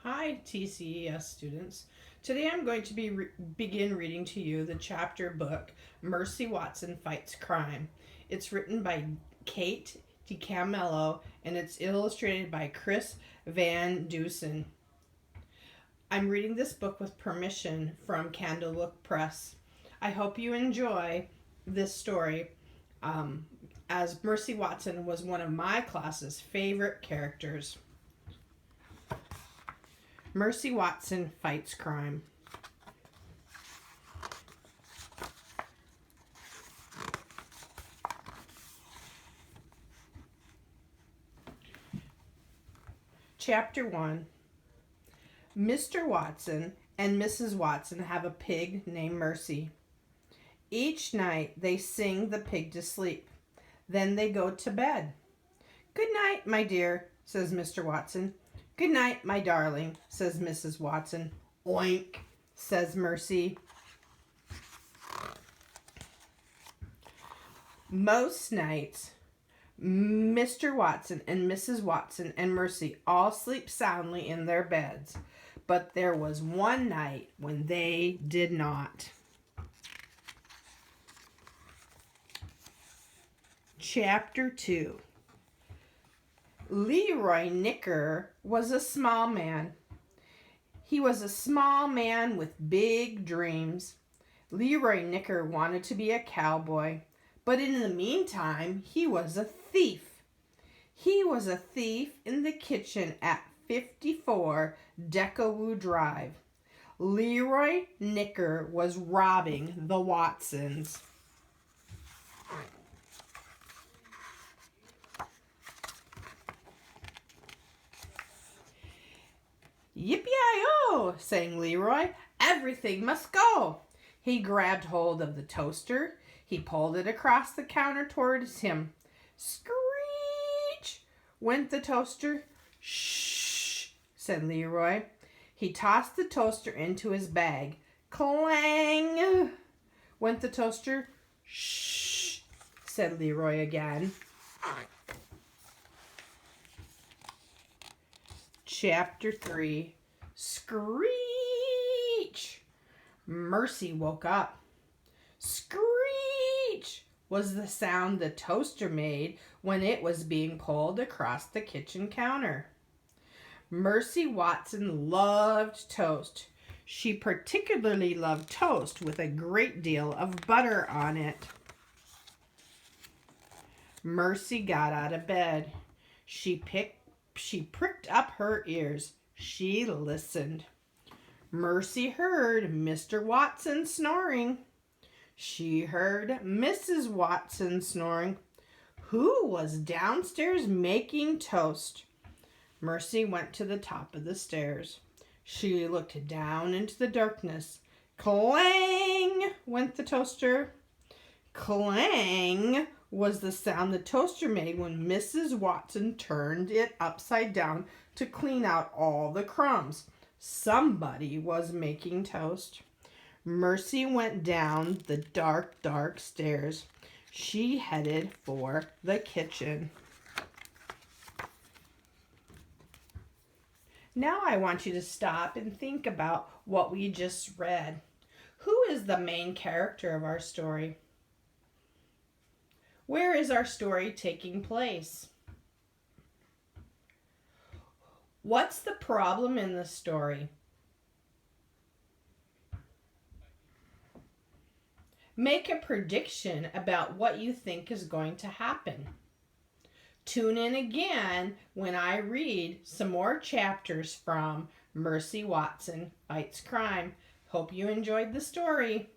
Hi, TCES students. Today I'm going to begin reading to you the chapter book, Mercy Watson Fights Crime. It's written by Kate DiCamillo and it's illustrated by Chris Van Dusen. I'm reading this book with permission from Candlewood Press. I hope you enjoy this story, as Mercy Watson was one of my class's favorite characters. Mercy Watson Fights Crime. Chapter 1. Mr. Watson and Mrs. Watson have a pig named Mercy. Each night they sing the pig to sleep. Then they go to bed. "Good night, my dear," says Mr. Watson. "Good night, my darling," says Mrs. Watson. "Oink," says Mercy. Most nights, Mr. Watson and Mrs. Watson and Mercy all sleep soundly in their beds, but there was one night when they did not. Chapter 2. Leroy Knicker was a small man. He was a small man with big dreams. Leroy Knicker wanted to be a cowboy, but in the meantime, he was a thief. He was a thief in the kitchen at 54 Decawoo Drive. Leroy Knicker was robbing the Watsons. "Yippee-i-oh," sang Leroy. "Everything must go." He grabbed hold of the toaster. He pulled it across the counter towards him. "Screech!" went the toaster. "Shh!" said Leroy. He tossed the toaster into his bag. "Clang!" went the toaster. "Shh!" said Leroy again. Chapter 3. Screech! Mercy woke up. Screech was the sound the toaster made when it was being pulled across the kitchen counter. Mercy Watson loved toast. She particularly loved toast with a great deal of butter on it. Mercy got out of bed. She pricked up her ears. She listened. Mercy heard Mr. Watson snoring. She heard Mrs. Watson snoring. Who was downstairs making toast? Mercy went to the top of the stairs. She looked down into the darkness. Clang! went the toaster. Clang was the sound the toaster made when Mrs. Watson turned it upside down to clean out all the crumbs. Somebody was making toast. Mercy went down the dark, dark stairs. She headed for the kitchen. Now I want you to stop and think about what we just read. Who is the main character of our story? Where is our story taking place? What's the problem in the story? Make a prediction about what you think is going to happen. Tune in again when I read some more chapters from Mercy Watson Fights Crime. Hope you enjoyed the story.